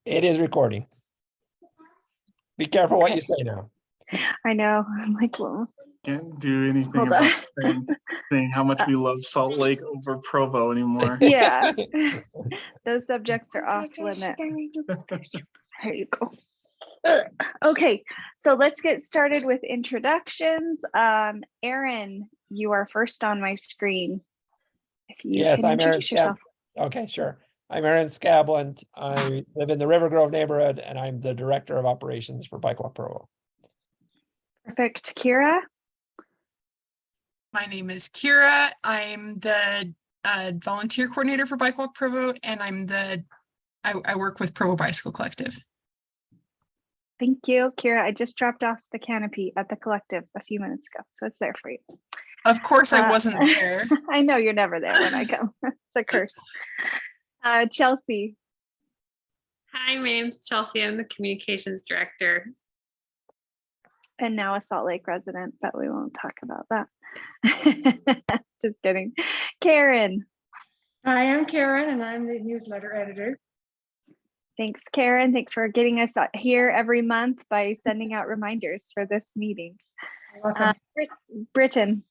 It is recording. Be careful what you say now. I know. I'm like, well, Can't do anything hold about on. saying how much we love Salt Lake over Provo anymore. Yeah, those subjects are off limit. There you go. Okay, so let's get started with introductions. Aaron, you are first on my screen. If you Yes, can I'm Aaron introduce yourself. Okay, sure. I'm Aaron Scabland. I live in the River Grove neighborhood, and I'm the Director of Operations for BikeWalk Provo. Perfect. Kira? My name is Kira. I'm the volunteer coordinator for BikeWalk Provo, and I work with Provo Bicycle Collective. Thank you, Kira. I just dropped off the canopy at the collective a few minutes ago, so it's there for you. Of course, I wasn't there. I know you're never there when I come. It's a curse. Chelsea. Hi, my name's Chelsea. I'm the communications director. And now a Salt Lake resident, but we won't talk about that. Just kidding. Karen. Hi, I'm Karen, and I'm the newsletter editor. Thanks, Karen. Thanks for getting us here every month by sending out reminders for this meeting. Britton.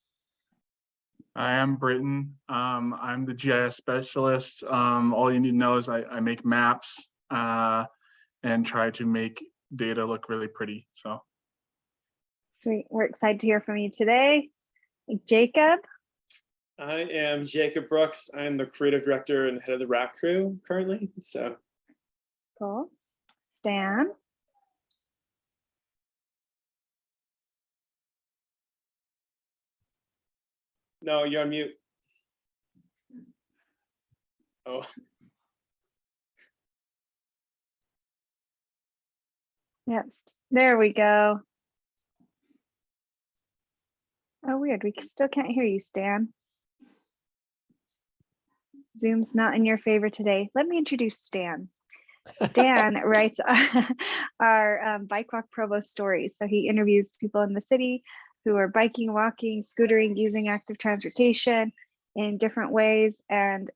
I am Britton. I'm the GIS specialist. All you need to know is I make maps and try to make data look really pretty. So Sweet. We're excited to hear from you today. Jacob. I am Jacob Brooks. I'm the creative director and head of the rack crew currently. So Cool. Stan. no, you're on mute. Oh, Yes, there we go. Oh, weird. We still can't hear you, Stan. Zoom's not in your favor today. Let me introduce Stan. Stan writes our BikeWalk Provo stories. So he interviews people in the city who are biking, walking, scootering, using active transportation in different ways, and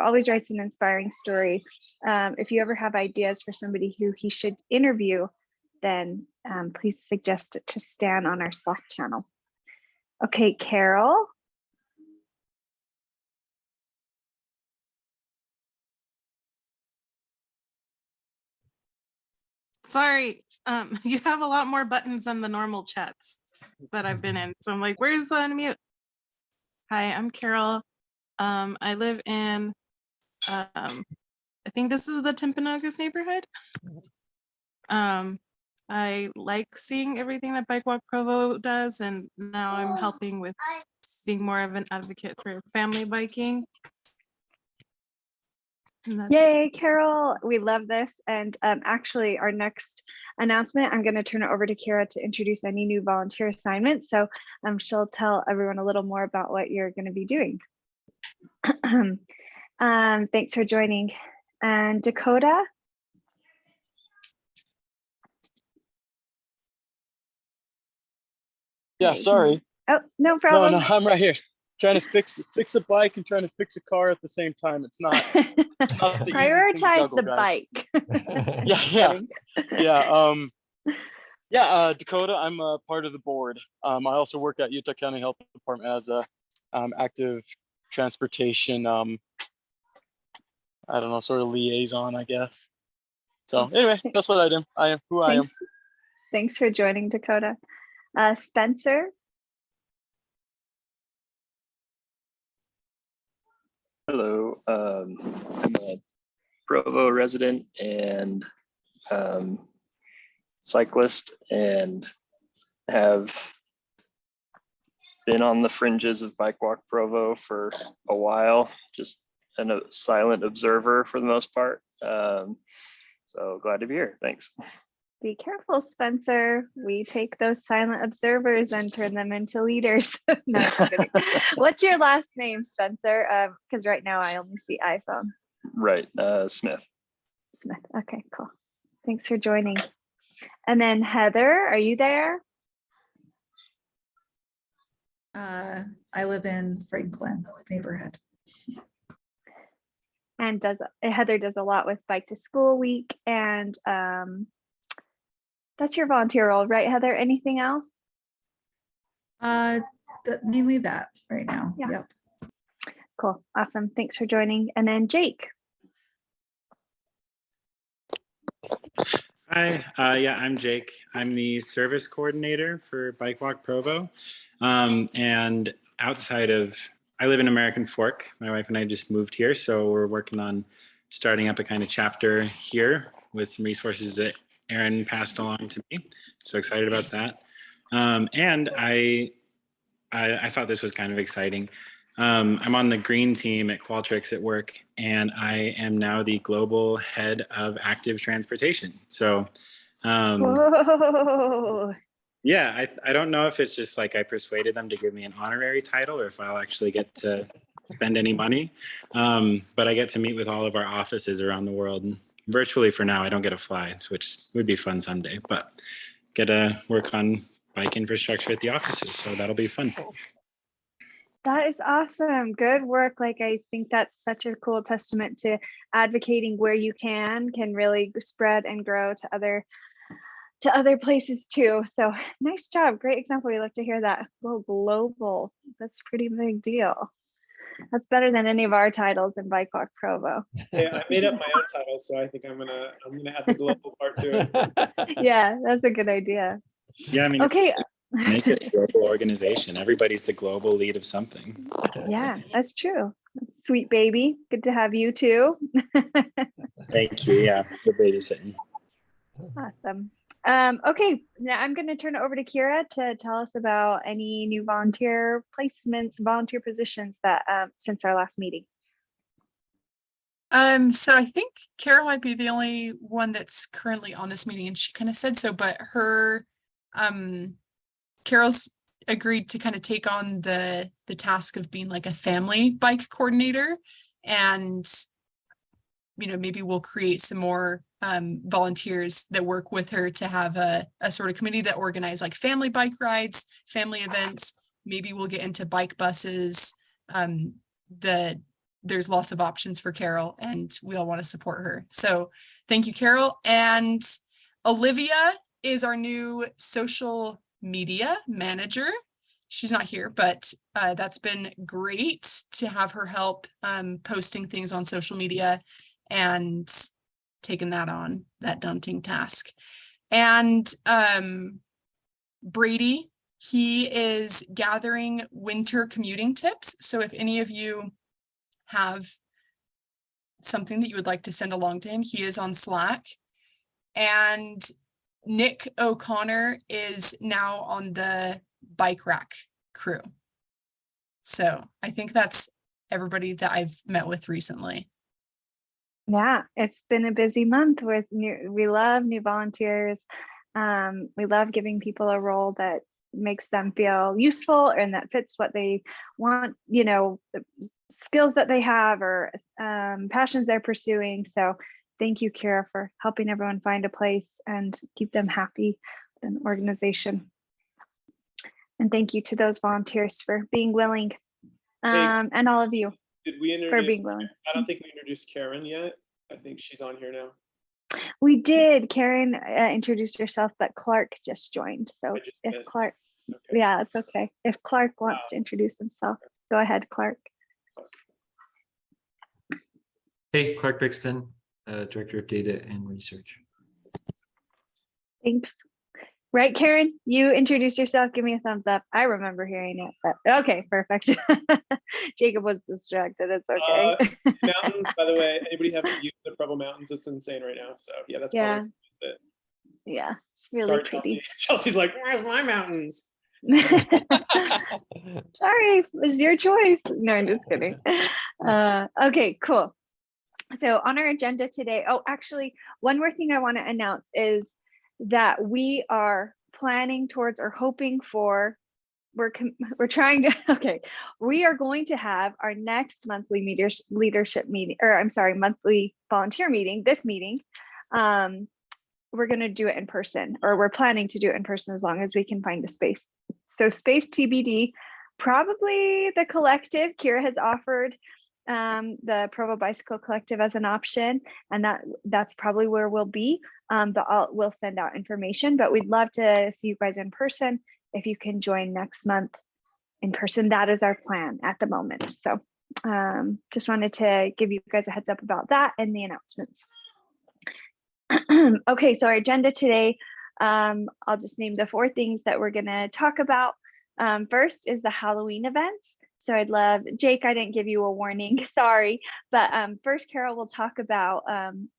always writes an inspiring story. If you ever have ideas for somebody who he should interview, then please suggest it to Stan on our Slack channel. Okay, Carol. Sorry, you have a lot more buttons than the normal chats that I've been in. So I'm like, where's the unmute? Hi, I'm Carol. I live in, I think this is the Timpanogos neighborhood. I like seeing everything that BikeWalk Provo does, and now I'm helping with being more of an advocate for family biking. Yay, Carol. We love this. And actually, our next announcement, I'm going to turn it over to Kira to introduce any new volunteer assignments. So she'll tell everyone a little more about what you're going to be doing. Thanks for joining. And Dakota. Yeah, sorry. Oh, no problem. No, I'm right here. Trying to fix a bike and trying to fix a car at the same time. It's not the Prioritize juggle, the guys. bike. Yeah. Dakota, I'm a part of the board. I also work at Utah County Health Department as a active transportation, I don't know, sort of liaison, I guess. So anyway, that's what I do. I am who I am. Thanks for joining, Dakota. Spencer. Hello, I'm a Provo resident and cyclist, and have been on the fringes of BikeWalk Provo for a while, just a silent observer for the most part. So glad to be here. Thanks. Be careful, Spencer. We take those silent observers and turn them into leaders. No, I'm kidding. What's your last name, Spencer? Because right now I only see iPhone. Right, Smith. Smith. Okay, cool. Thanks for joining. And then Heather, are you there? I live in Franklin neighborhood. and Heather does a lot with Bike to School Week, and that's your volunteer role, right, Heather? Anything else? Mainly that right now. Yeah. Yep. Cool. Awesome. Thanks for joining. And then Jake. Hi, yeah, I'm Jake. I'm the service coordinator for BikeWalk Provo. And outside of, I live in American Fork. My wife and I just moved here, so we're working on starting up a kind of chapter here with some resources that Erin passed along to me. So excited about that. And I thought this was kind of exciting. I'm on the green team at Qualtrics at work, and I am now the global head of active transportation. So, Whoa. yeah, I don't know if it's just like I persuaded them to give me an honorary title or if I'll actually get to spend any money. But I get to meet with all of our offices around the world, and virtually for now. I don't get to fly, which would be fun someday, but get to work on bike infrastructure at the offices. So that'll be fun. That is awesome. Good work. Like, I think that's such a cool testament to advocating where you can really spread and grow to other places too. So nice job. Great example. We love to hear that. Go global. That's a pretty big deal. That's better than any of our titles in BikeWalk Provo. Yeah, I made up my own title, so I think I'm gonna add the global part to it. Yeah, that's a good idea. Yeah, I mean, okay. Make it a global organization. Everybody's the global lead of something. Yeah, that's true. Sweet baby. Good to have you too. Thank you. Yeah, the babysitting. Awesome. Okay, now I'm going to turn it over to Kira to tell us about any new volunteer placements, volunteer positions that since our last meeting. So I think Carol might be the only one that's currently on this meeting, and she kind of said so, but her Carol's agreed to kind of take on the task of being like a family bike coordinator, and maybe we'll create some more volunteers that work with her to have a sort of committee that organize like family bike rides, family events. Maybe we'll get into bike buses. There's lots of options for Carol, and we all want to support her. So thank you, Carol. And Olivia is our new social media manager. She's not here, but that's been great to have her help posting things on social media and taking that on, that daunting task. And Brady, he is gathering winter commuting tips. So if any of you have something that you would like to send along to him, he is on Slack. And Nick O'Connor is now on the bike rack crew. So I think that's everybody that I've met with recently. Yeah, it's been a busy month with we love new volunteers. We love giving people a role that makes them feel useful and that fits what they want, the skills that they have or passions they're pursuing. So thank you, Kira, for helping everyone find a place and keep them happy with an organization. And thank you to those volunteers for being willing, and all of you. Did we introduce, for being willing. I don't think we introduced Karen yet. I think she's on here now. We did. Karen introduced herself, but Clark just joined. So if Clark, okay. Yeah, it's okay. If Clark wants to introduce himself, go ahead, Clark. Hey, Clark Brixton, Director of Data and Research. Thanks. Right, Karen, you introduce yourself. Give me a thumbs up. I remember hearing it, but okay, perfect. Jacob was distracted. It's okay. Mountains, by the way, anybody have a view of the Provo Mountains? It's insane right now. So yeah, that's probably it. Yeah, it's really Sorry, pretty. Chelsea's like, where's my mountains? Sorry, it's your choice. No, I'm just kidding. Okay, cool. So on our agenda today, actually, one more thing I want to announce is that we are planning towards or hoping for, we're trying to, okay, we are going to have our next monthly leadership meeting, or I'm sorry, monthly volunteer meeting, this meeting. We're going to do it in person, or we're planning to do it in person as long as we can find a space. So space TBD, probably the collective. Kira has offered the Provo Bicycle Collective as an option, and that's probably where we'll be. But we'll send out information, but we'd love to see you guys in person. If you can join next month in person, that is our plan at the moment. So just wanted to give you guys a heads up about that and the announcements. Okay, so our agenda today, I'll just name the 4 things that we're gonna talk about. First is the Halloween events. So I'd love, Jake, I didn't give you a warning, sorry. But first, Carol will talk about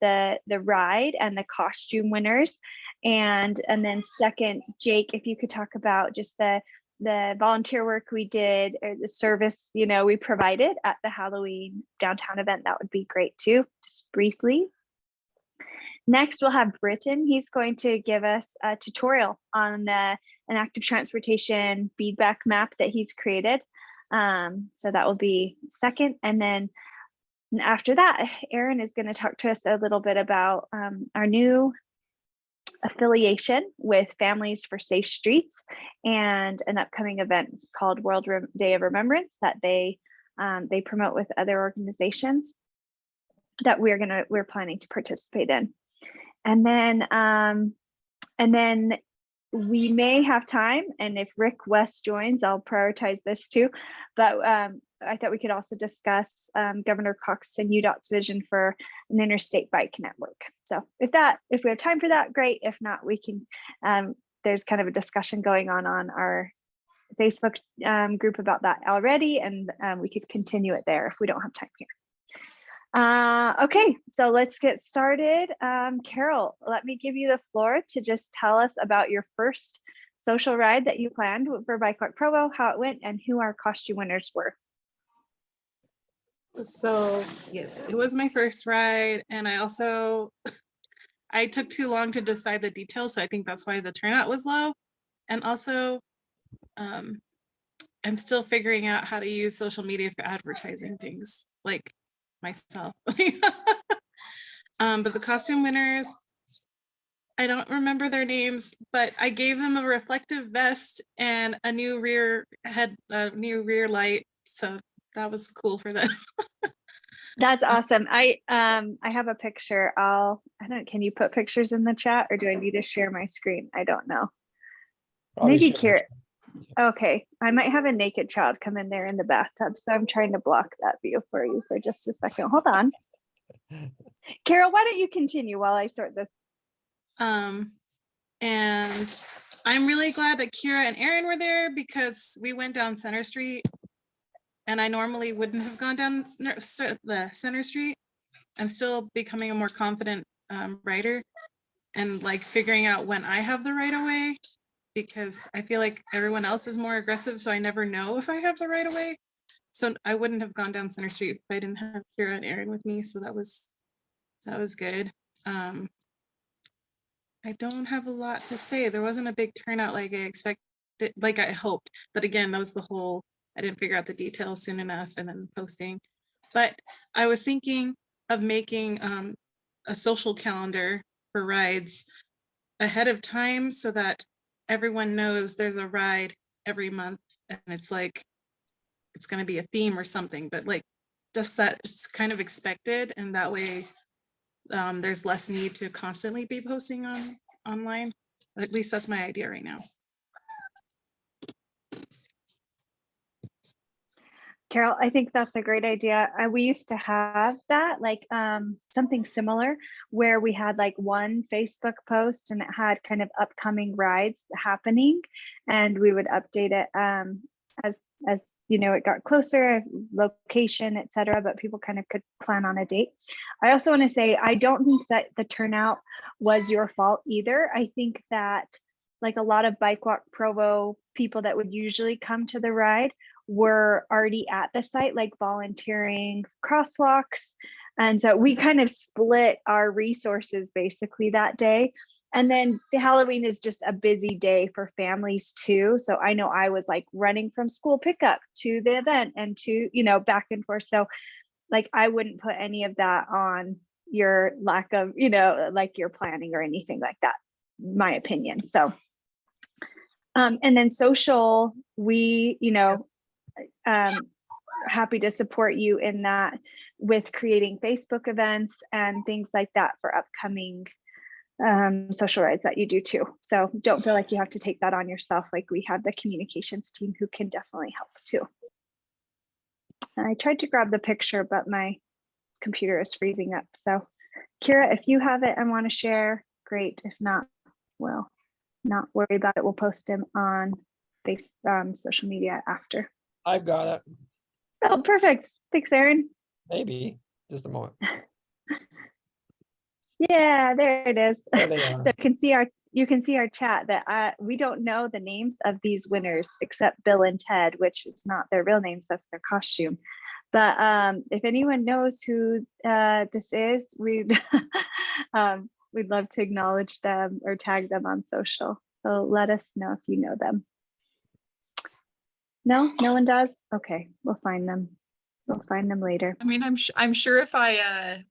the ride and the costume winners. And then second, Jake, if you could talk about just the volunteer work we did, or the service, we provided at the Halloween downtown event, that would be great too, just briefly. Next, we'll have Britton. He's going to give us a tutorial on an active transportation feedback map that he's created. So that will be second. And then after that, Aaron is going to talk to us a little bit about our new affiliation with Families for Safe Streets and an upcoming event called World Day of Remembrance that they promote with other organizations that we're planning to participate in. And then we may have time, and if Rick West joins, I'll prioritize this too. But I thought we could also discuss Governor Cox and UDOT's vision for an interstate bike network. So if we have time for that, great. If not, we can. There's kind of a discussion going on our Facebook group about that already, and we could continue it there if we don't have time here. Okay, so let's get started. Carol, let me give you the floor to just tell us about your first social ride that you planned for BikeWalk Provo, how it went, and who our costume winners were. So yes, it was my first ride, and I took too long to decide the details, so I think that's why the turnout was low. And also, I'm still figuring out how to use social media for advertising things, like myself. But the costume winners, I don't remember their names, but I gave them a reflective vest and a new rear light, so that was cool for them. That's awesome. I have a picture. Can you put pictures in the chat, or do I need to share my screen? I don't know. Maybe Kira. Okay, I might have a naked child come in there in the bathtub, so I'm trying to block that view for you for just a second. Hold on. Carol, why don't you continue while I sort this? And I'm really glad that Kira and Aaron were there, because we went down Center Street, and I normally wouldn't have gone down the Center Street. I'm still becoming a more confident rider, and like figuring out when I have the right of way, because I feel like everyone else is more aggressive, so I never know if I have the right of way. So I wouldn't have gone down Center Street if I didn't have Kira and Aaron with me, so that was good. I don't have a lot to say. There wasn't a big turnout like I expected, like I hoped. But again, that was the whole, I didn't figure out the details soon enough and then posting. But I was thinking of making a social calendar for rides ahead of time, so that everyone knows there's a ride every month, and it's like, it's going to be a theme or something, but like just that it's kind of expected, and that way there's less need to constantly be posting online. At least that's my idea right now. Carol, I think that's a great idea. We used to have that, like something similar, where we had like one Facebook post and it had kind of upcoming rides happening, and we would update it as it got closer, location, etc. But people kind of could plan on a date. I also want to say, I don't think that the turnout was your fault either. I think that like a lot of BikeWalk Provo people that would usually come to the ride were already at the site, like volunteering crosswalks. And so we kind of split our resources basically that day. And then the Halloween is just a busy day for families too. So I know I was like running from school pickup to the event and to, back and forth. So like, I wouldn't put any of that on your lack of, like your planning or anything like that, my opinion. So, and then social, we, happy to support you in that with creating Facebook events and things like that for upcoming social rides that you do too. So don't feel like you have to take that on yourself. Like, we have the communications team who can definitely help too. I tried to grab the picture, but my computer is freezing up. So Kira, if you have it and want to share, great. If not, well, not worry about it. We'll post them on social media after. I've got it. Oh, perfect. Thanks, Aaron. Maybe. Just a moment. Yeah, there it is. There they are. So you can see our chat that we don't know the names of these winners except Bill and Ted, which is not their real names, that's their costume. But if anyone knows who this is, we'd love to acknowledge them or tag them on social. So let us know if you know them. No one does? Okay, we'll find them. We'll find them later. I mean, I'm sure if I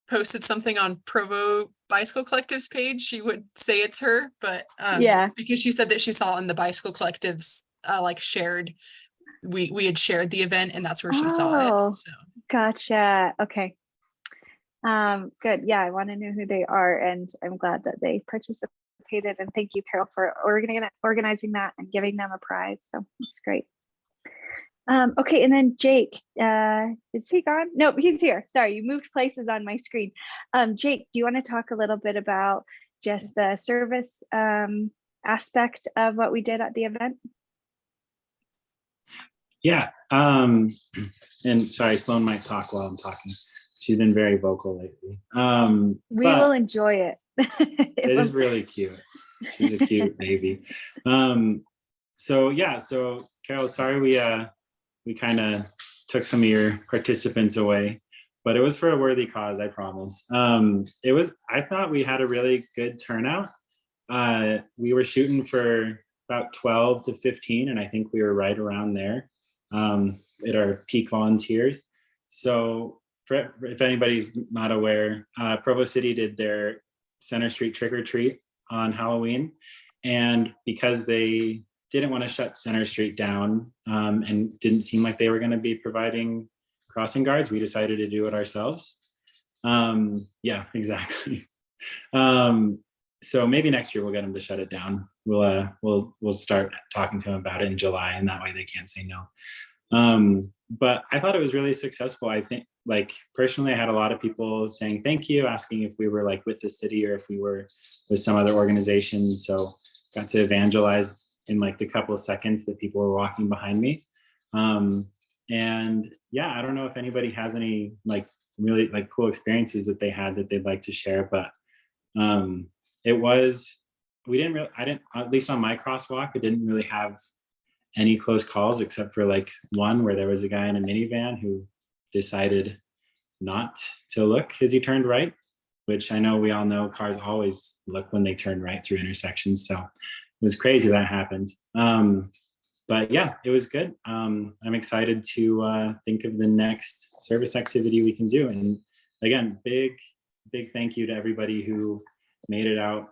posted something on Provo Bicycle Collective's page, she would say it's her, but yeah, because she said that she saw in the Bicycle Collective's like shared, we had shared the event and that's where she saw it. So gotcha. Okay. Good. Yeah, I want to know who they are, and I'm glad that they participated. And thank you, Carol, for organizing that and giving them a prize. So it's great. Okay, and then Jake, is he gone? Nope, he's here. Sorry, you moved places on my screen. Jake, do you want to talk a little bit about just the service aspect of what we did at the event? Yeah. And sorry, Sloan might talk while I'm talking. She's been very vocal lately. We will enjoy it. It is really cute. She's a cute baby. So yeah, so Carol, sorry we kind of took some of your participants away, but it was for a worthy cause, I promise. I thought we had a really good turnout. We were shooting for about 12 to 15, and I think we were right around there at our peak volunteers. So if anybody's not aware, Provo City did their Center Street trick or treat on Halloween. And because they didn't want to shut Center Street down and didn't seem like they were going to be providing crossing guards, we decided to do it ourselves. Yeah, exactly. So maybe next year we'll get them to shut it down. We'll start talking to them about it in July, and that way they can't say no. But I thought it was really successful. I think, like, personally, I had a lot of people saying thank you, asking if we were like with the city or if we were with some other organization. So got to evangelize in like the couple of seconds that people were walking behind me. And yeah, I don't know if anybody has any like really like cool experiences that they had that they'd like to share, but I didn't, at least on my crosswalk, I didn't really have any close calls except for like one where there was a guy in a minivan who decided not to look as he turned right, which I know we all know cars always look when they turn right through intersections. So it was crazy that happened. But yeah, it was good. I'm excited to think of the next service activity we can do. And again, big thank you to everybody who made it out.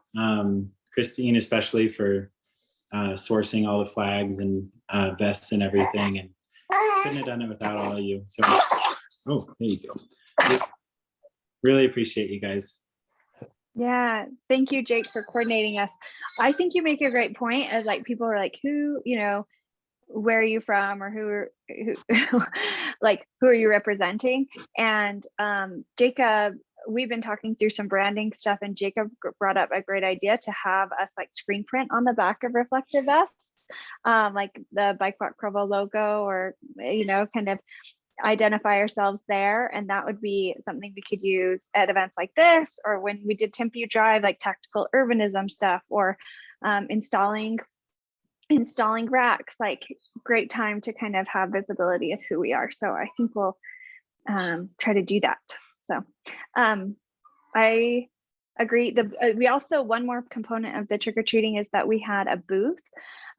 Christine, especially for sourcing all the flags and vests and everything. And couldn't have done it without all of you. So, oh, there you go. Really appreciate you guys. Yeah, thank you, Jake, for coordinating us. I think you make a great point, as like people are like, who, where are you from, or who like, who are you representing? And Jacob, we've been talking through some branding stuff, and Jacob brought up a great idea to have us like screen print on the back of reflective vests, like the BikeWalk Provo logo, or kind of identify ourselves there. And that would be something we could use at events like this, or when we did Tempe Drive, like tactical urbanism stuff, or installing racks. Like, great time to kind of have visibility of who we are. So I think we'll try to do that. So I agree. We also, one more component of the trick-or-treating is that we had a booth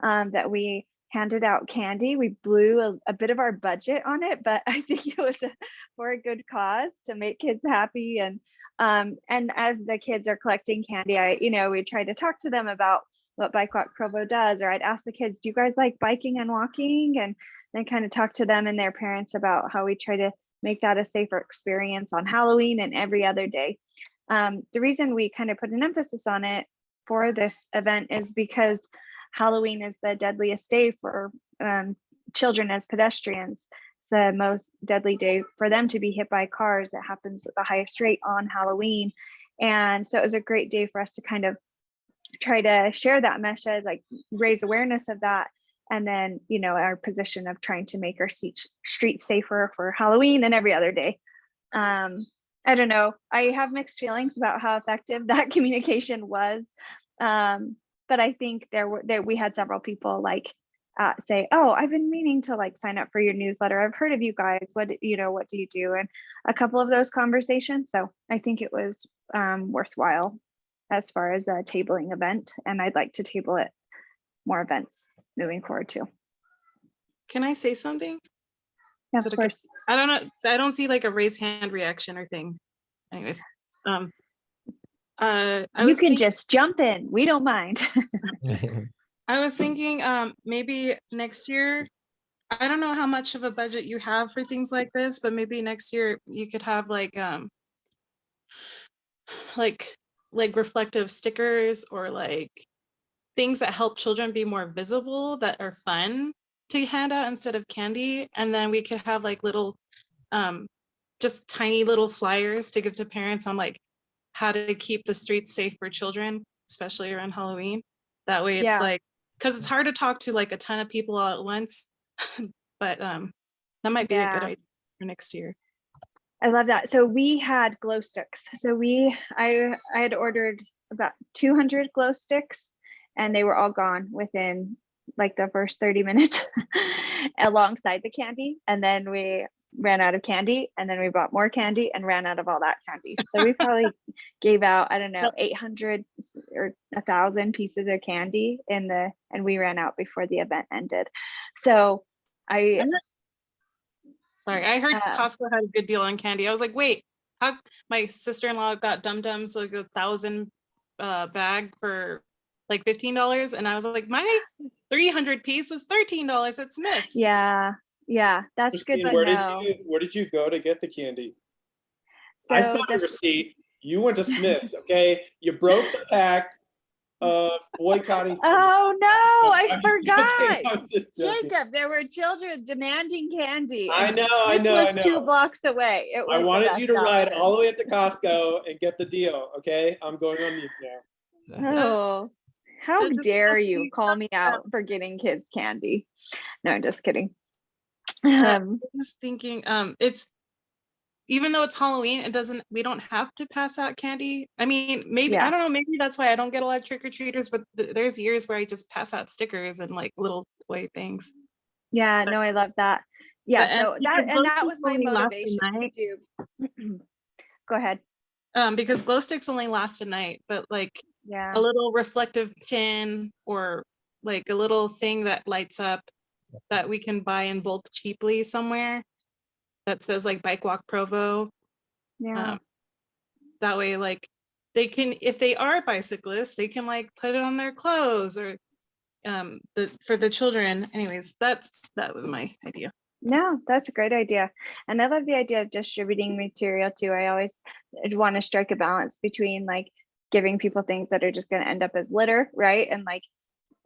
that we handed out candy. We blew a bit of our budget on it, but I think it was for a good cause, to make kids happy. And as the kids are collecting candy, we try to talk to them about what BikeWalk Provo does, or I'd ask the kids, do you guys like biking and walking? And and kind of talk to them and their parents about how we try to make that a safer experience on Halloween and every other day. The reason we kind of put an emphasis on it for this event is because Halloween is the deadliest day for children as pedestrians. It's the most deadly day for them to be hit by cars. It happens at the highest rate on Halloween. And so it was a great day for us to kind of try to share that message, like raise awareness of that. And then, you know, our position of trying to make our streets safer for Halloween and every other day. I don't know. I have mixed feelings about how effective that communication was. But I think we had several people like say, oh, I've been meaning to like sign up for your newsletter. I've heard of you guys. What do you do? And a couple of those conversations. So I think it was worthwhile as far as a tabling event. And I'd like to table it more events moving forward too. Can I say something? Yeah, of course. I don't know. I don't see like a raise hand reaction or thing. Anyways, you can just jump in. We don't mind. I was thinking maybe next year, I don't know how much of a budget you have for things like this, but maybe next year you could have like reflective stickers or like things that help children be more visible that are fun to hand out instead of candy. And then we could have like little just tiny little flyers to give to parents on like how to keep the streets safe for children, especially around Halloween. That way it's like, because it's hard to talk to like a ton of people all at once, but that might be a good idea for next year. I love that. So we had glow sticks. So I had ordered about 200 glow sticks and they were all gone within like the first 30 minutes alongside the candy. And then we ran out of candy and then we bought more candy and ran out of all that candy. So we probably gave out, I don't know, 800 or 1,000 pieces of candy and we ran out before the event ended. So I heard Costco had a good deal on candy. I was like, wait, how my sister-in-law got Dum Dums like 1,000 bag for like $15, and I was like, my 300 piece was $13 at Smith's. Yeah, that's good to know. Where did you go to get the candy? So I saw the receipt. You went to Smith's, okay? You broke the pact of boycotting. Oh no, I forgot. I'm just joking. Jacob, there were children demanding candy. I know. This was 2 blocks away. I wanted you to ride all the way up to Costco and get the deal, okay? I'm going on mute now. Oh, how dare you call me out for getting kids candy? No, I'm just kidding. I was thinking, it's even though it's Halloween, we don't have to pass out candy. I mean, maybe I don't know, maybe that's why I don't get a lot of trick-or-treaters, but there's years where I just pass out stickers and like little toy things. Yeah, no, I love that. Yeah, so that was my motivation to do. Go ahead. Because glow sticks only last a night, but like a little reflective pin or like a little thing that lights up that we can buy in bulk cheaply somewhere that says like BikeWalk Provo. That way, like they can, if they are bicyclists, they can like put it on their clothes or for the children. Anyways, that was my idea. No, that's a great idea. And I love the idea of distributing material too. I always want to strike a balance between like giving people things that are just going to end up as litter, right? And like,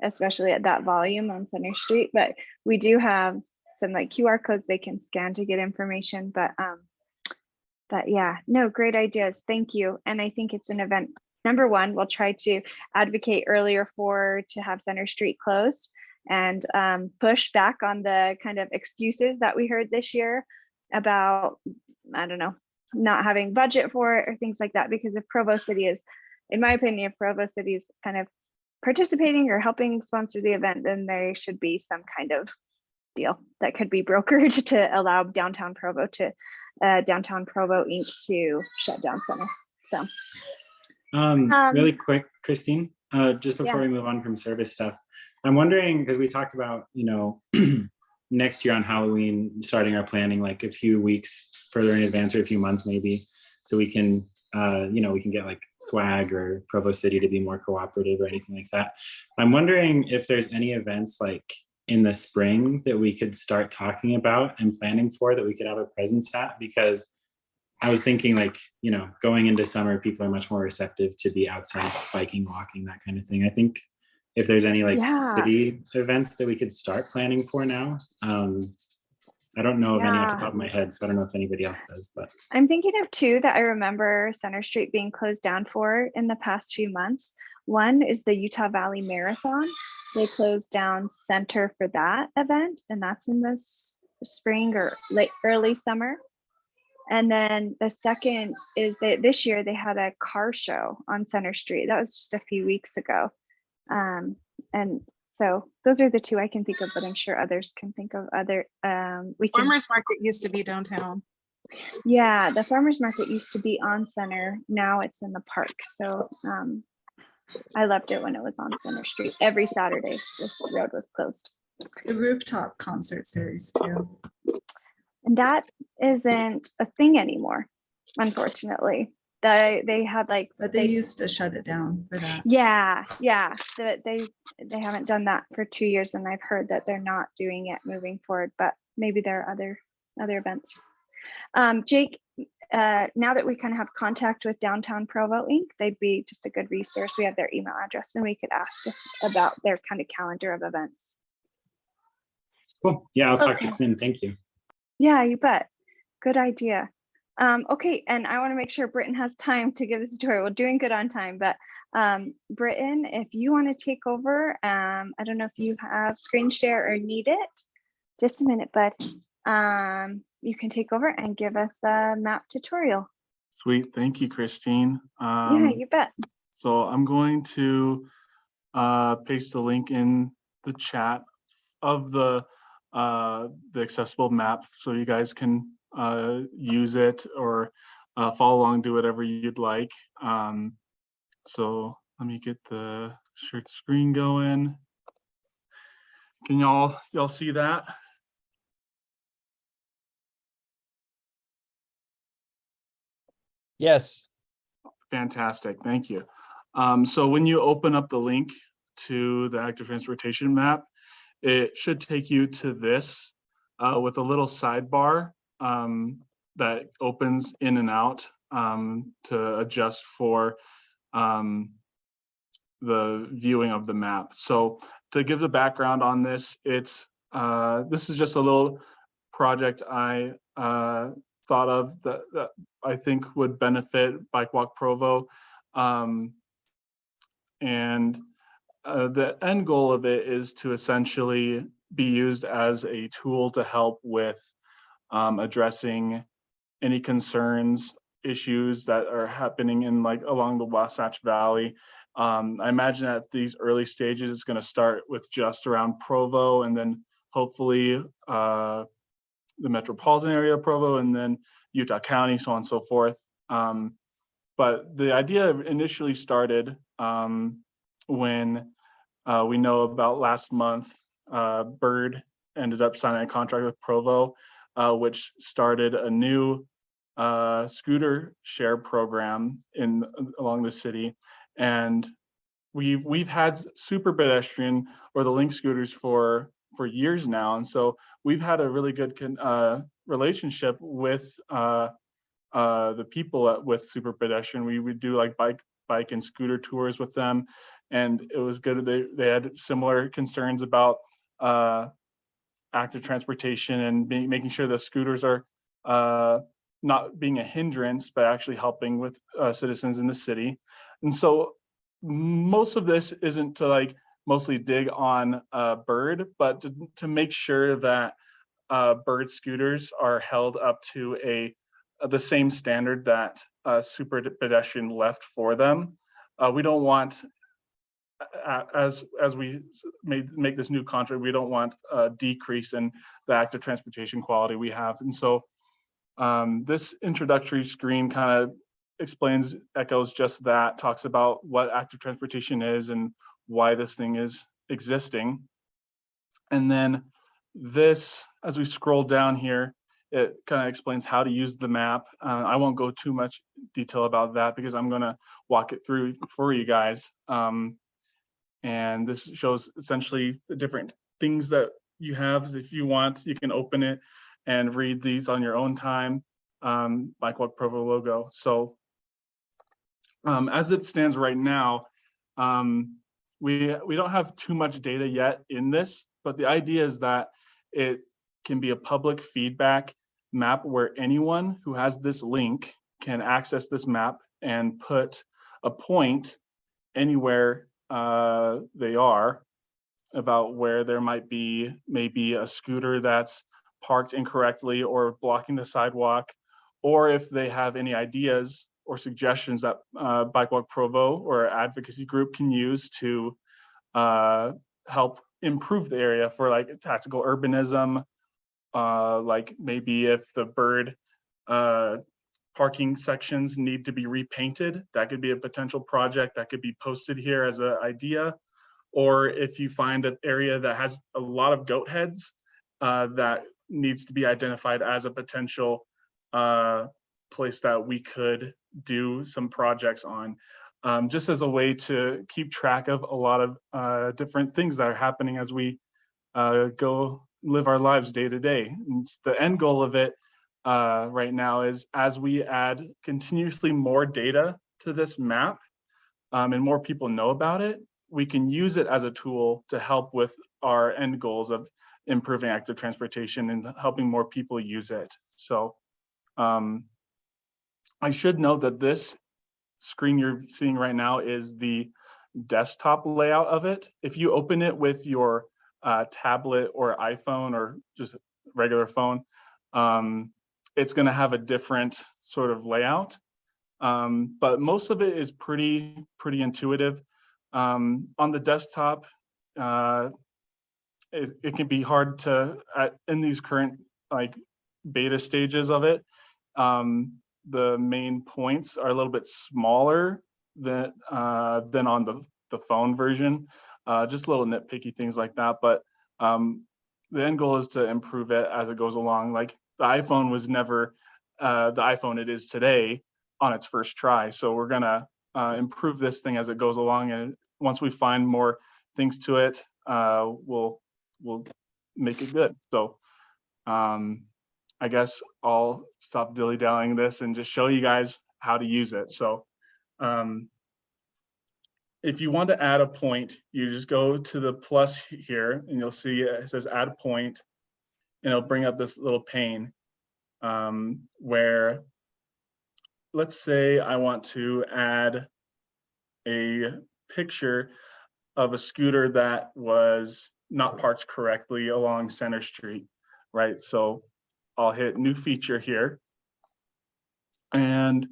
especially at that volume on Center Street, but we do have some like QR codes they can scan to get information, but yeah, no, great ideas. Thank you. And I think it's an event. Number one, we'll try to advocate earlier to have Center Street closed and push back on the kind of excuses that we heard this year about, I don't know, not having budget for it or things like that. Because if Provo City is, in my opinion, if Provo City is kind of participating or helping sponsor the event, then there should be some kind of deal that could be brokered to allow Downtown Provo Inc. to shut down Center. So really quick, Christine, just before we move on from service stuff, I'm wondering, because we talked about, next year on Halloween, starting our planning like a few weeks further in advance or a few months maybe, so we can we can get like swag or Provo City to be more cooperative or anything like that. I'm wondering if there's any events like in the spring that we could start talking about and planning for, that we could have a presence at? Because I was thinking, like, you know, going into summer, people are much more receptive to be outside biking, walking, that kind of thing. I think if there's any like city events that we could start planning for now. I don't know of any off the top of my head, so I don't know if anybody else does, but I'm thinking of two that I remember Center Street being closed down for in the past few months. One is the Utah Valley Marathon. They closed down Center for that event, and that's in the spring or early summer. And then the second is that this year they had a car show on Center Street. That was just a few weeks ago. And so those are the two I can think of, but I'm sure others can think of other. Farmers market used to be downtown. Yeah, the farmers market used to be on Center. Now it's in the park. So I loved it when it was on Center Street. Every Saturday, the road was closed. The rooftop concert series too. And that isn't a thing anymore, unfortunately. They had like, but they used to shut it down for that. Yeah. They haven't done that for 2 years, and I've heard that they're not doing it moving forward, but maybe there are other events. Jake, now that we kind of have contact with Downtown Provo Inc., they'd be just a good resource. We have their email address, and we could ask about their kind of calendar of events. Cool. Yeah, I'll talk to Quinn. Thank you. Yeah, you bet. Good idea. Okay, and I want to make sure Britton has time to give this tutorial. We're doing good on time, but Britton, if you want to take over, I don't know if you have screen share or need it. Just a minute, but you can take over and give us a map tutorial. Sweet, thank you, Christine. Yeah, you bet. So I'm going to paste the link in the chat of the accessible map, so you guys can use it or follow along, do whatever you'd like. So let me get the shared screen going. Can y'all see that? Yes. Fantastic, thank you. So when you open up the link to the active transportation map, it should take you to this with a little sidebar that opens in and out to adjust for the viewing of the map. So to give the background on this, this is just a little project I thought of that I think would benefit BikeWalk Provo. And the end goal of it is to essentially be used as a tool to help with addressing any concerns, issues that are happening in along the Wasatch Valley. I imagine at these early stages, it's going to start with just around Provo, and then hopefully the metropolitan area of Provo, and then Utah County, so on and so forth. But the idea initially started when we know about last month, Bird ended up signing a contract with Provo, which started a new scooter share program along the city. And we've had super pedestrian or the link scooters for years now. And so we've had a really good relationship with the people with super pedestrian. We would do like bike and scooter tours with them, and it was good. They had similar concerns about active transportation and making sure the scooters are not being a hindrance, but actually helping with citizens in the city. And so most of this isn't to mostly dig on Bird, but to make sure that Bird scooters are held up to the same standard that super pedestrian left for them. We don't want, as we make this new contract, we don't want a decrease in the active transportation quality we have. And so this introductory screen kind of echoes just that, talks about what active transportation is and why this thing is existing. And then this, as we scroll down here, it kind of explains how to use the map. I won't go too much detail about that because I'm going to walk it through for you guys. And this shows essentially the different things that you have. If you want, you can open it and read these on your own time. BikeWalk Provo logo. So as it stands right now, we don't have too much data yet in this, but the idea is that it can be a public feedback map where anyone who has this link can access this map and put a point anywhere they are about where there might be maybe a scooter that's parked incorrectly or blocking the sidewalk, or if they have any ideas or suggestions that BikeWalk Provo or advocacy group can use to help improve the area for like tactical urbanism, like maybe if the bird parking sections need to be repainted, that could be a potential project that could be posted here as an idea. Or if you find an area that has a lot of goat heads that needs to be identified as a potential place that we could do some projects on, just as a way to keep track of a lot of different things that are happening as we go live our lives day to day. And the end goal of it right now is as we add continuously more data to this map and more people know about it, we can use it as a tool to help with our end goals of improving active transportation and helping more people use it. So I should note that this screen you're seeing right now is the desktop layout of it. If you open it with your tablet or iPhone or just regular phone, it's going to have a different sort of layout. But most of it is pretty intuitive. On the desktop, it can be hard to, in these current like beta stages of it, the main points are a little bit smaller than on the phone version. Just little nitpicky things like that. But the end goal is to improve it as it goes along. Like the iPhone was never the iPhone it is today on its first try. So we're gonna improve this thing as it goes along, and once we find more things to it, we'll make it good. So I guess I'll stop dilly-dallying this and just show you guys how to use it. So if you want to add a point, you just go to the plus here and you'll see it says add a point, and it'll bring up this little pane where, let's say I want to add a picture of a scooter that was not parked correctly along Center Street, right? So I'll hit new feature here. And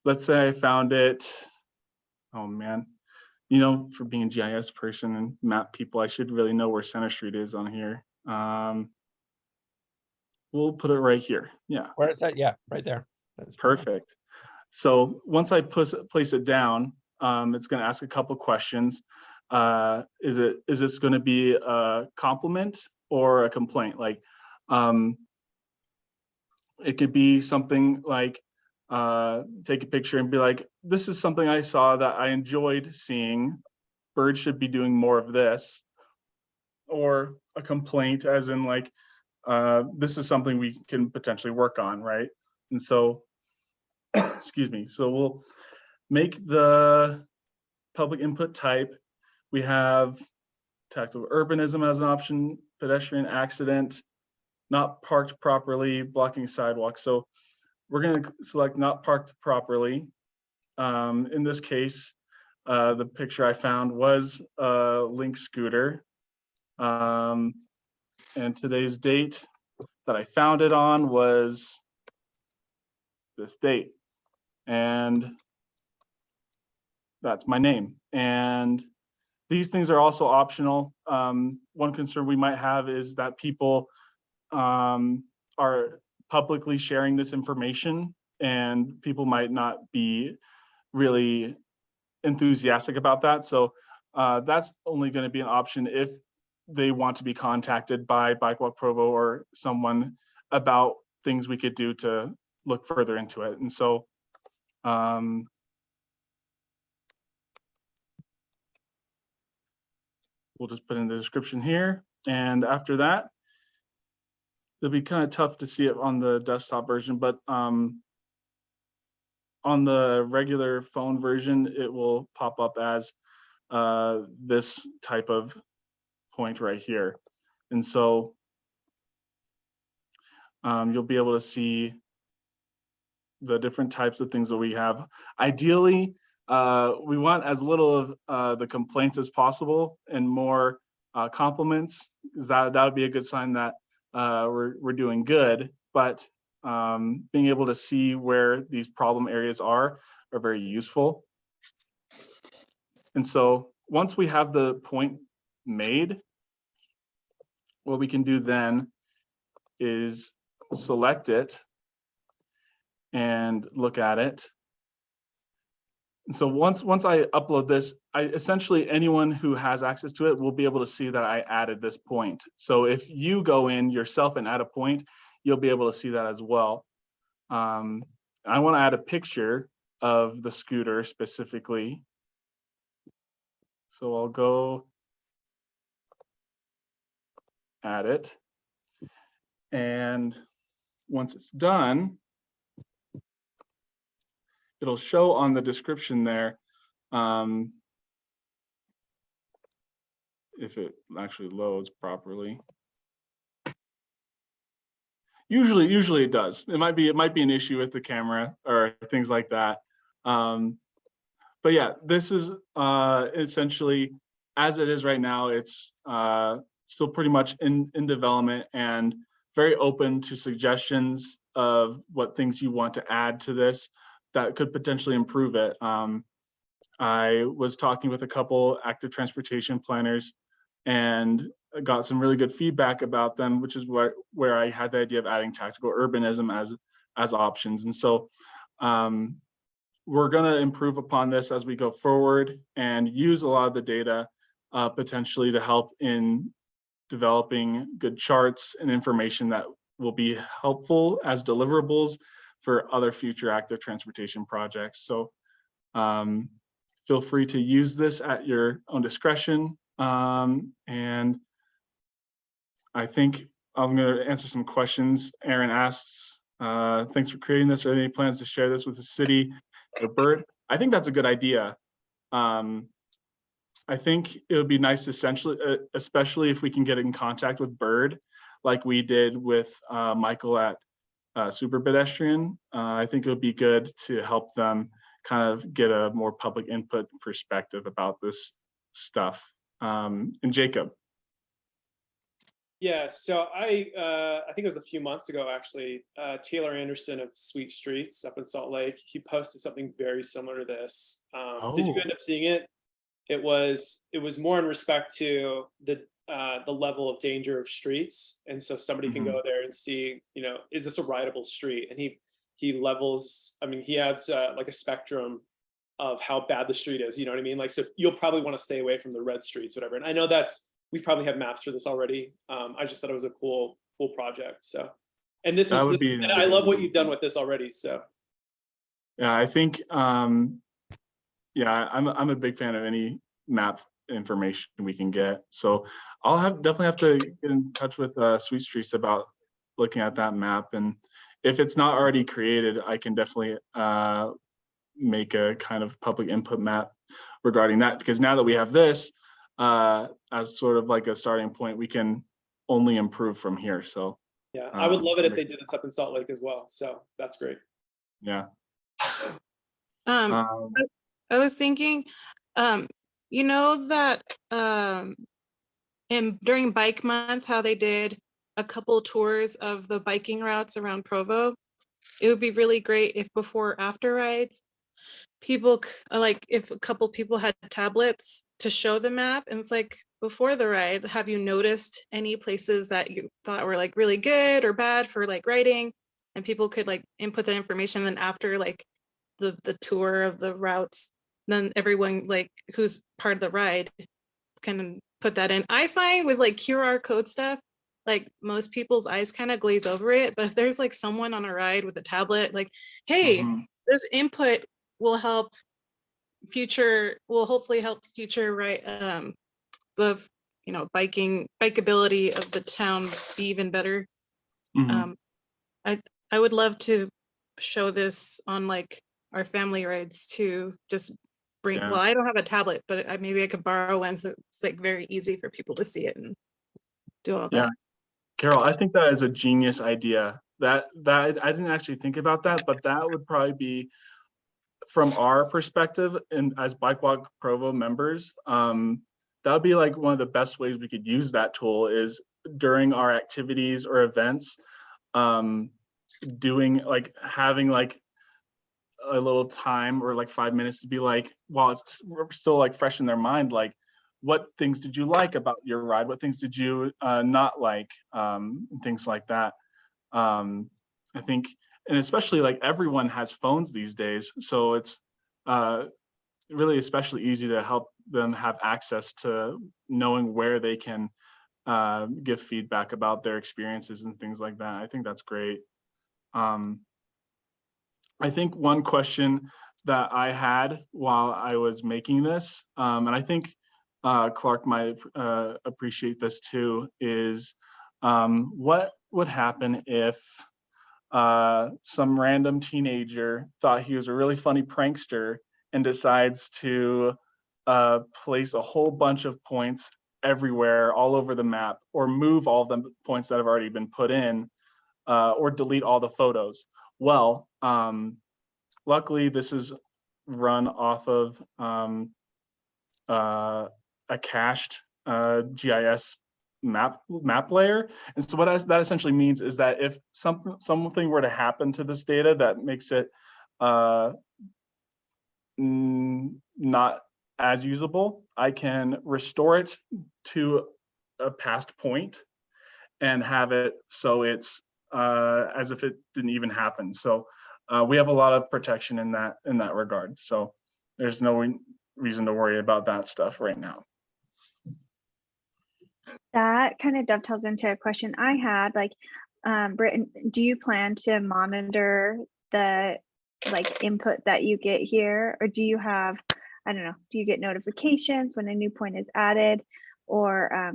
let's say I found it, oh man, you know, for being a GIS person and map people, I should really know where Center Street is on here. We'll put it right here. Yeah. Where is that? Yeah, right there. That's perfect. So once I place it down, it's going to ask a couple questions. Is this going to be a compliment or a complaint? Like, it could be something like, take a picture and be like, this is something I saw that I enjoyed seeing. Birds should be doing more of this. Or a complaint as in like, this is something we can potentially work on, right? And so, excuse me, so we'll make the public input type. We have tactical urbanism as an option, pedestrian accident, not parked properly, blocking sidewalk. So we're going to select not parked properly. In this case, the picture I found was a Link scooter. And today's date that I found it on was this date. And that's my name. And these things are also optional. One concern we might have is that people are publicly sharing this information, and people might not be really enthusiastic about that. So that's only going to be an option if they want to be contacted by BikeWalk Provo or someone about things we could do to look further into it. And so we'll just put in the description here. And after that, it'll be kind of tough to see it on the desktop version, but on the regular phone version, it will pop up as this type of point right here. And so you'll be able to see the different types of things that we have. Ideally, we want as little of the complaints as possible and more compliments, because that would be a good sign that we're doing good. But being able to see where these problem areas are very useful. And so once we have the point made, what we can do then is select it and look at it. And so once I upload this, essentially anyone who has access to it will be able to see that I added this point. So if you go in yourself and add a point, you'll be able to see that as well. I want to add a picture of the scooter specifically. So I'll go add it. And once it's done, it'll show on the description there if it actually loads properly. Usually it does. It might be an issue with the camera or things like that. But yeah, this is essentially as it is right now. It's still pretty much in development and very open to suggestions of what things you want to add to this that could potentially improve it. I was talking with a couple active transportation planners and got some really good feedback about them, which is where I had the idea of adding tactical urbanism as options. And so we're going to improve upon this as we go forward and use a lot of the data potentially to help in developing good charts and information that will be helpful as deliverables for other future active transportation projects. So feel free to use this at your own discretion. And I think I'm going to answer some questions. Aaron asks, thanks for creating this. Are there any plans to share this with the city or Bert? I think that's a good idea. I think it would be nice, essentially, especially if we can get in contact with Bird, like we did with Michael at Super Pedestrian. I think it would be good to help them kind of get a more public input perspective about this stuff. And Jacob. Yeah, so I think it was a few months ago, actually, Taylor Anderson of Sweet Streets up in Salt Lake, he posted something very similar to this. Did you end up seeing it? It was more in respect to the level of danger of streets. And so somebody can go there and see, you know, is this a rideable street? And he levels, I mean, he adds like a spectrum of how bad the street is, you know what I mean? Like, so you'll probably want to stay away from the red streets, whatever. And I know we probably have maps for this already. I just thought it was a cool project. So, and and I love what you've done with this already. So, yeah, I think, yeah, I'm a big fan of any map information we can get. So I'll definitely have to get in touch with Sweet Streets about looking at that map. And if it's not already created, I can definitely make a kind of public input map regarding that, because now that we have this as sort of like a starting point, we can only improve from here. So yeah, I would love it if they did this up in Salt Lake as well. So that's great. Yeah. I was thinking, you know that during Bike Month, how they did a couple tours of the biking routes around Provo. It would be really great if before or after rides, people like if a couple people had tablets to show the map, and it's like before the ride, have you noticed any places that you thought were like really good or bad for like riding, and people could like input that information. Then after like the tour of the routes, then everyone like who's part of the ride can put that in. I find with like QR code stuff, like most people's eyes kind of glaze over it, but if there's like someone on a ride with a tablet, like, hey, this input will hopefully help future right the bikeability of the town be even better. Mhm. I would love to show this on like our family rides too. Just bring, Yeah. well, I don't have a tablet, but maybe I could borrow one so it's like very easy for people to see it and do all Yeah. that. Carol, I think that is a genius idea. That I didn't actually think about that, but that would probably be, from our perspective and as BikeWalk Provo members, that would be like one of the best ways we could use that tool is during our activities or events, having like a little time or like 5 minutes to be like, while it's still like fresh in their mind, like, what things did you like about your ride? What things did you not like? And things like that. I think, and especially like everyone has phones these days, so it's really especially easy to help them have access to knowing where they can give feedback about their experiences and things like that. I think that's great. I think one question that I had while I was making this, and I think Clark might appreciate this too, is what would happen if some random teenager thought he was a really funny prankster and decides to place a whole bunch of points everywhere, all over the map, or move all the points that have already been put in, or delete all the photos. Well, luckily this is run off of a cached GIS map layer. And so what that essentially means is that if something were to happen to this data that makes it not as usable, I can restore it to a past point and have it so it's as if it didn't even happen. So we have a lot of protection in that regard. So there's no reason to worry about that stuff right now. That kind of dovetails into a question I had, like, Britton, do you plan to monitor the like input that you get here, or do you have, I don't know, do you get notifications when a new point is added, or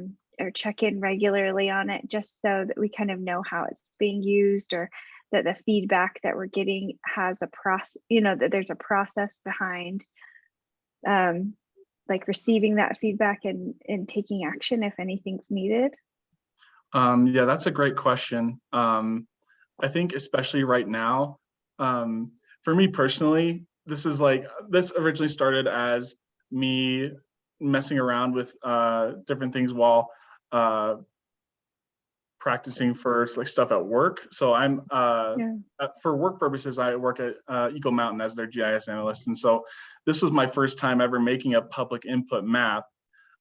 check in regularly on it, just so that we kind of know how it's being used, or that the feedback that we're getting has a process, that there's a process behind like receiving that feedback and taking action if anything's needed? Yeah, that's a great question. I think especially right now, for me personally, this originally started as me messing around with different things while practicing for like stuff at work. So I'm for work purposes, I work at Eagle Mountain as their GIS analyst, and so this was my first time ever making a public input map.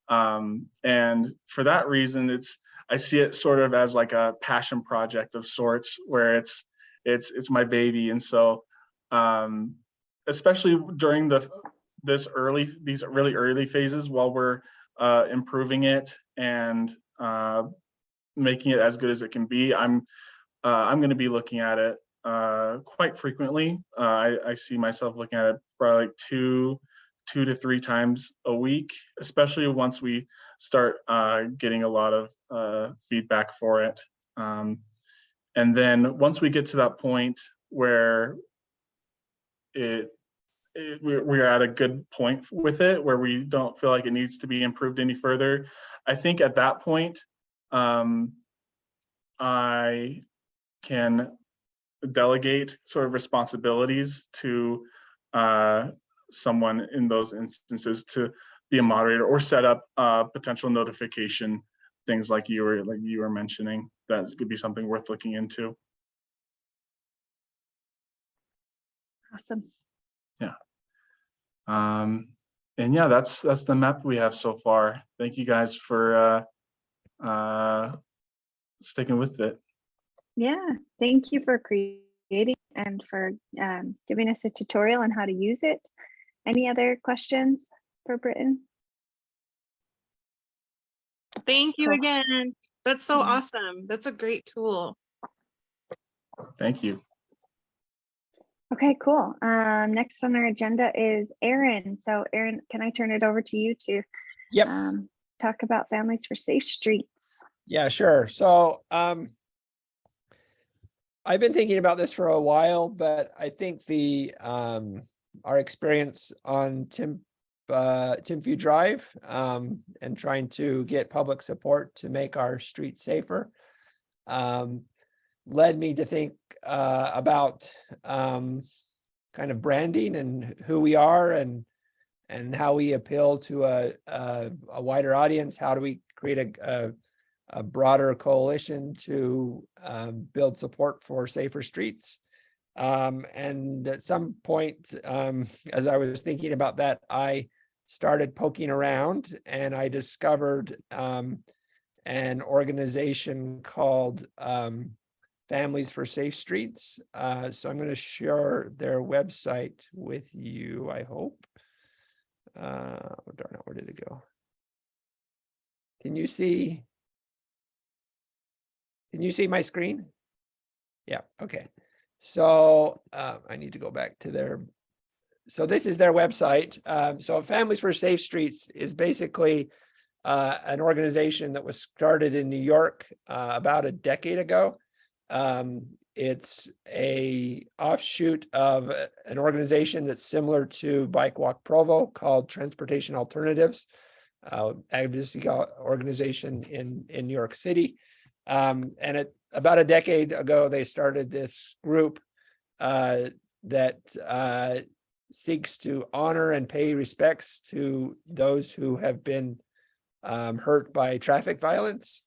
And for that reason, I see it sort of as like a passion project of sorts, where it's my baby. And so especially during these really early phases, while we're improving it and making it as good as it can be, I'm going to be looking at it quite frequently. I see myself looking at it probably like two to three times a week, especially once we start getting a lot of feedback for it. And then once we get to that point where we're at a good point with it, where we don't feel like it needs to be improved any further, I think at that point, I can delegate sort of responsibilities to someone in those instances to be a moderator or set up potential notification things like you were mentioning. That could be something worth looking into. Awesome. Yeah. And yeah, that's the map we have so far. Thank you guys for sticking with it. Yeah, thank you for creating and for giving us a tutorial on how to use it. Any other questions for Britton? Thank you Cool. again. That's so Yeah. awesome. That's a great tool. Thank you. Okay, cool. Next on our agenda is Aaron. So Aaron, can I turn it over to you to talk about Families for Safe Streets. Yeah, sure. So I've been thinking about this for a while, but I think our experience on Timview Drive and trying to get public support to make our streets safer led me to think about kind of branding and who we are and how we appeal to a wider audience. How do we create a broader coalition to build support for safer streets? And at some point, as I was thinking about that, I started poking around and I discovered an organization called Families for Safe Streets. So I'm going to share their website with you, I hope. Oh, darn it, where did it go? Can you see my screen? Yeah, okay. So I need to go back to their, so this is their website. So Families for Safe Streets is basically an organization that was started in New York about a decade ago. It's a offshoot of an organization that's similar to BikeWalk Provo called Transportation Alternatives, advocacy organization in New York City. And about a decade ago, they started this group that seeks to honor and pay respects to those who have been hurt by traffic violence.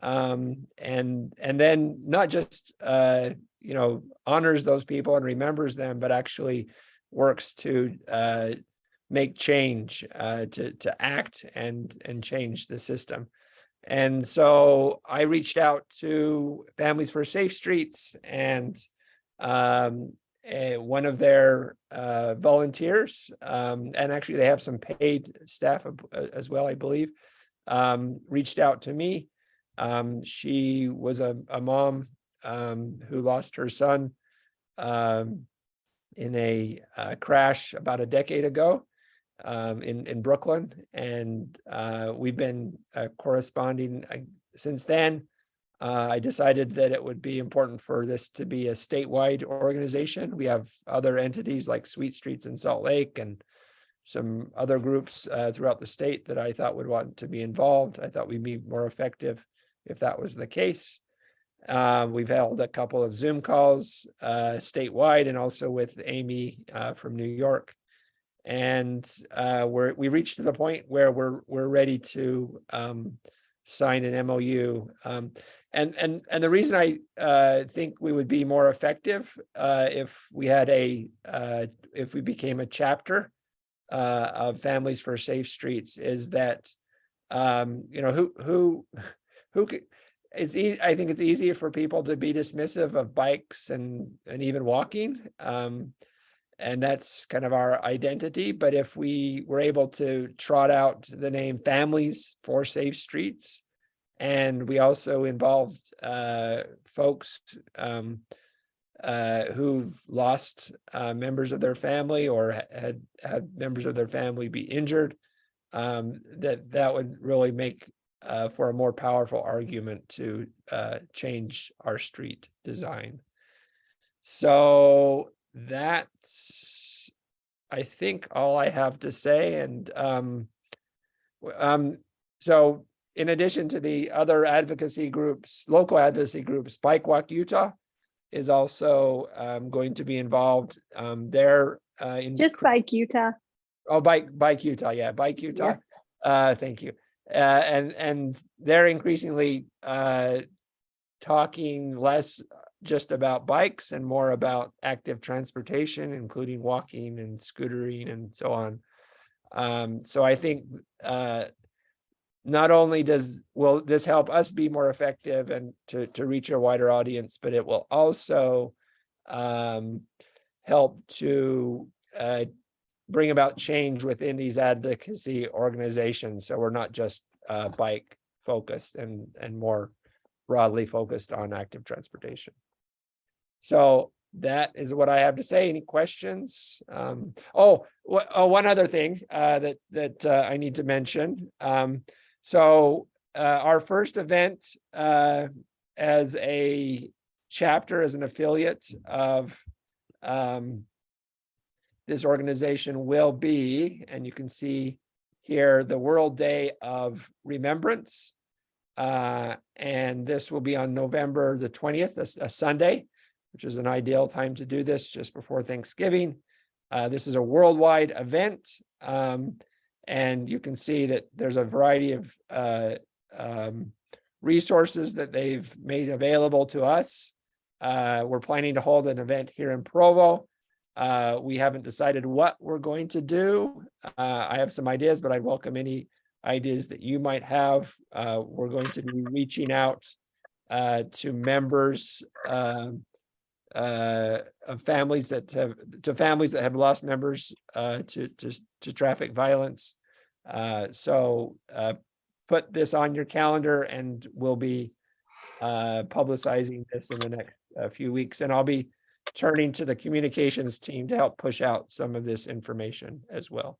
And then not just honors those people and remembers them, but actually works to make change, to act and change the system. And so I reached out to Families for Safe Streets, and one of their volunteers, and actually they have some paid staff as well, I believe, reached out to me. She was a mom who lost her son in a crash about a decade ago in Brooklyn, and we've been corresponding since then. I decided that it would be important for this to be a statewide organization. We have other entities like Sweet Streets in Salt Lake and some other groups throughout the state that I thought would want to be involved. I thought we'd be more effective if that was the case. We've held a couple of Zoom calls statewide and also with Amy from New York. And we reached to the point where we're ready to sign an MOU. And the reason I think we would be more effective if we had if we became a chapter of Families for Safe Streets is that it's easy. I think it's easier for people to be dismissive of bikes and even walking. And that's kind of our identity. But if we were able to trot out the name Families for Safe Streets, and we also involved folks who've lost members of their family or had members of their family be injured, that would really make for a more powerful argument to change our street design. So that's, I think, all I have to say. And so in addition to the other advocacy groups, local advocacy groups, BikeWalk Utah is also going to be involved. They're in just Bike Utah. Oh, Bike Utah, yeah, Bike Utah. Yeah. Thank you. And they're increasingly talking less just about bikes and more about active transportation, including walking and scootering and so on. So I think not only will this help us be more effective and to reach a wider audience, but it will also help to bring about change within these advocacy organizations. So we're not just bike focused and more broadly focused on active transportation. So that is what I have to say. Any questions? One other thing that I need to mention. So our first event as a chapter, as an affiliate of this organization will be, and you can see here, the World Day of Remembrance. And this will be on November the 20th, a Sunday, which is an ideal time to do this just before Thanksgiving. This is a worldwide event. And you can see that there's a variety of resources that they've made available to us. We're planning to hold an event here in Provo. We haven't decided what we're going to do. I have some ideas, but I welcome any ideas that you might have. We're going to be reaching out to members of families that have lost members to traffic violence. So put this on your calendar, and we'll be publicizing this in the next few weeks. And I'll be turning to the communications team to help push out some of this information as well.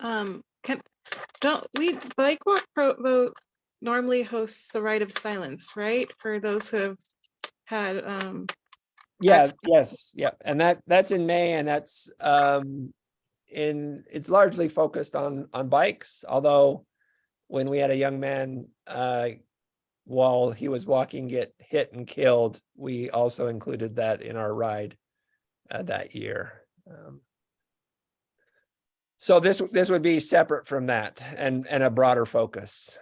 BikeWalk Provo normally hosts the Rite of Silence, right? For those who have had yes, yeah, and that's in May, and that's it's largely focused on bikes. Although when we had a young man while he was walking get hit and killed, we also included that in our ride that year. So this would be separate from that and a broader focus.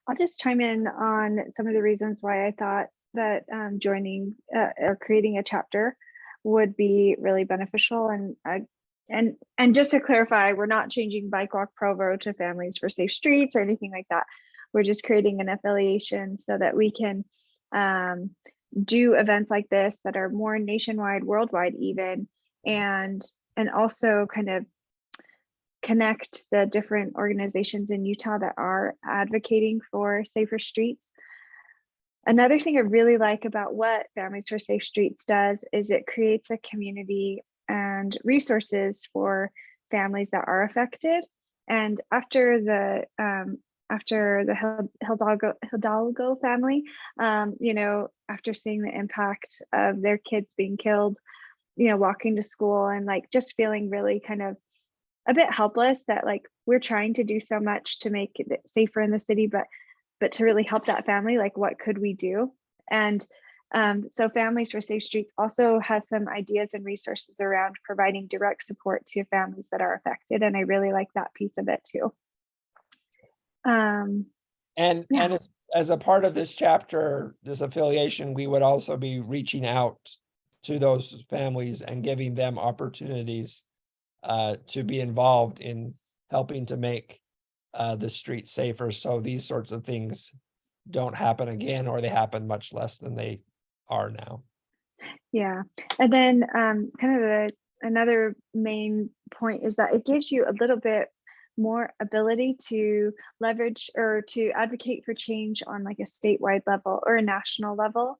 I'll just chime in on some of the reasons why I thought that joining or creating a chapter would be really beneficial. And just to clarify, we're not changing BikeWalk Provo to Families for Safe Streets or anything like that. We're just creating an affiliation so that we can do events like this that are more nationwide, worldwide even, and also kind of connect the different organizations in Utah that are advocating for safer streets. Another thing I really like about what Families for Safe Streets does is it creates a community and resources for families that are affected. And after the Hidalgo family, after seeing the impact of their kids being killed, walking to school and like just feeling really kind of a bit helpless that like we're trying to do so much to make it safer in the city, but to really help that family, like what could we do? And so Families for Safe Streets also has some ideas and resources around providing direct support to families that are affected. And I really like that piece of it too. And as a part of this chapter, this affiliation, we would also be reaching out to those families and giving them opportunities to be involved in helping to make the streets safer, so these sorts of things don't happen again, or they happen much less than they are now. Yeah, and then kind of another main point is that it gives you a little bit more ability to leverage or to advocate for change on like a statewide level or a national level.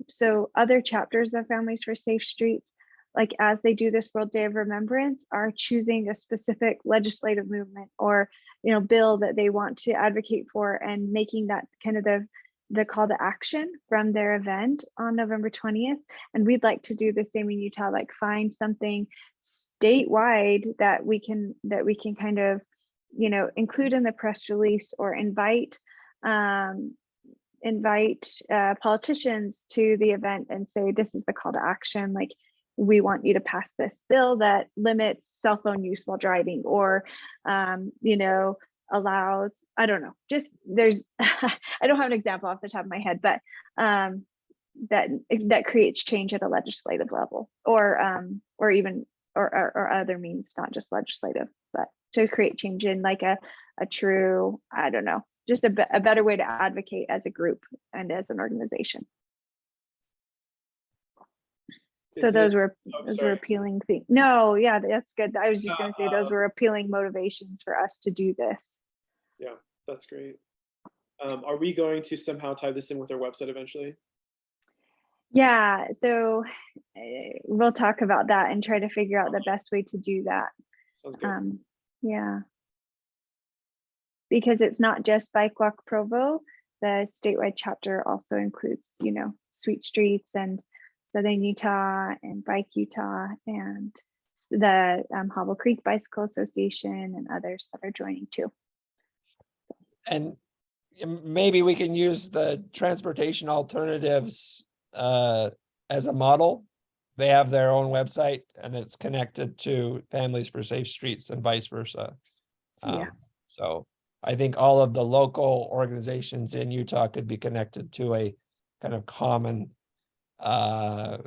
So other chapters of Families for Safe Streets, like as they do this World Day of Remembrance, are choosing a specific legislative movement or bill that they want to advocate for and making that kind of the call to action from their event on November 20th. And we'd like to do the same in Utah, like find something statewide that we can kind of include in the press release or invite politicians to the event and say, this is the call to action. Like, we want you to pass this bill that limits cell phone use while driving, or allows, I don't know, just there's I don't have an example off the top of my head, but that creates change at a legislative level, or even other means, not just legislative, but to create change in like a true, I don't know, just a better way to advocate as a group and as an organization. So those were appealing things. No, yeah, that's good. I was just going to say those were appealing motivations for us to do this. Yeah, that's great. Are we going to somehow tie this in with our website eventually? Yeah, so we'll talk about that and try to figure out the best way to do that. Sounds good. Yeah. Because it's not just BikeWalk Provo, the statewide chapter also includes, you know, Sweet Streets and Southern Utah and Bike Utah and the Hobble Creek Bicycle Association and others that are joining too. And maybe we can use the transportation alternatives as a model. They have their own website and it's connected to Families for Safe Streets and vice versa. Yeah. So I think all of the local organizations in Utah could be connected to a kind of common kind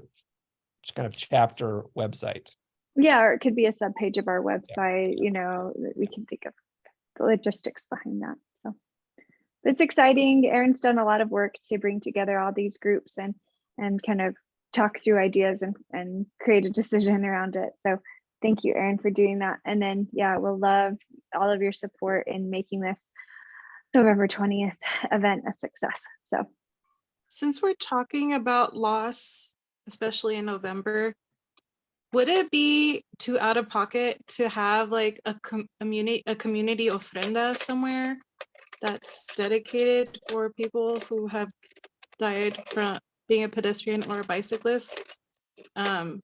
of chapter website. Yeah, or it could be a subpage of our website, you know, that we can think of the logistics behind that. So it's exciting. Aaron's done a lot of work to bring together all these groups and kind of talk through ideas and create a decision around it. So thank you, Aaron, for doing that. And then, yeah, we'll love all of your support in making this November 20th event a success. So Since we're talking about loss, especially in November, would it be too out of pocket to have like a community ofrenda somewhere that's dedicated for people who have died from being a pedestrian or a bicyclist? I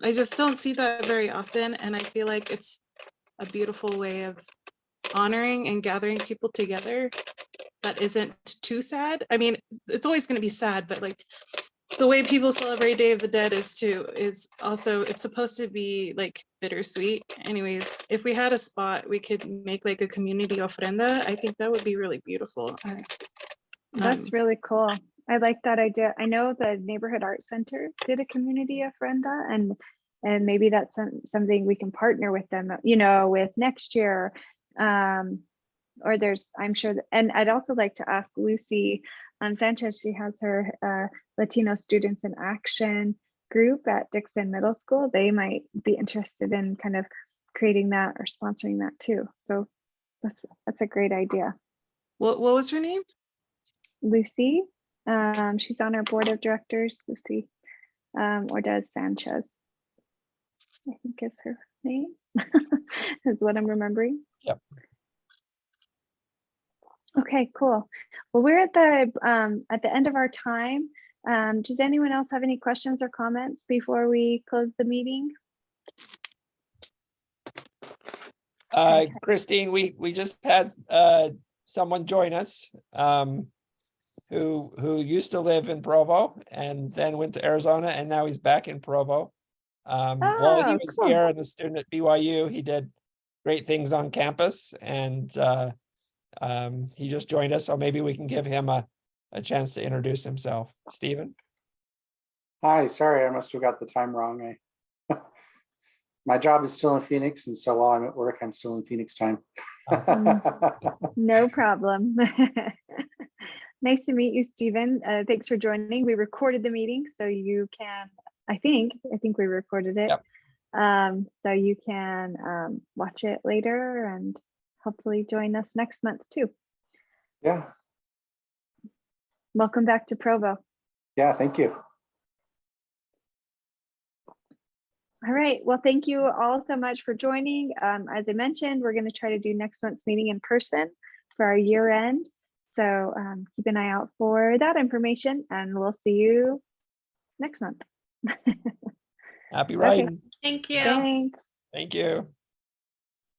just don't see that very often, and I feel like it's a beautiful way of honoring and gathering people together that isn't too sad. I mean, it's always going to be sad, but like the way people celebrate Day of the Dead is also, it's supposed to be like bittersweet. Anyways, if we had a spot, we could make like a community ofrenda. I think that would be really beautiful. that's really cool. I like that idea. I know the Neighborhood Art Center did a community ofrenda, and maybe that's something we can partner with them, you know, with next year. Or there's, I'm sure, and I'd also like to ask Lucy Sanchez. She has her Latino Students in Action group at Dixon Middle School. They might be interested in kind of creating that or sponsoring that too. So that's a great idea. What was her name? Lucy. She's on our board of directors, Lucy Ordaz Sanchez, I think is her name. Is what I'm remembering. Yep. Okay, cool. Well, we're at the end of our time. Does anyone else have any questions or comments before we close the meeting? Christine, we just had someone join us who used to live in Provo and then went to Arizona, and now he's back in Provo. While he was cool. here and a student at BYU, he did great things on campus, and he just joined us, so maybe we can give him a chance to introduce himself. Stephen? Hi, sorry, I must have got the time wrong. My job is still in Phoenix, and so while I'm at work, I'm still in Phoenix time. No problem. Nice to meet you, Stephen. Thanks for joining. We recorded the meeting, so you can, I think we recorded it. Yep. So you can watch it later and hopefully join us next month too. Yeah. Welcome back to Provo. Yeah, thank you. All right. Well, thank you all so much for joining. As I mentioned, we're going to try to do next month's meeting in person for our year end. So keep an eye out for that information, and we'll see you next month. Happy riding. Okay. Thank you. Thanks. Thank you.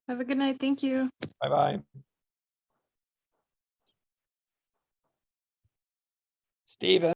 Have a good night. Thank you. Bye-bye. Stephen?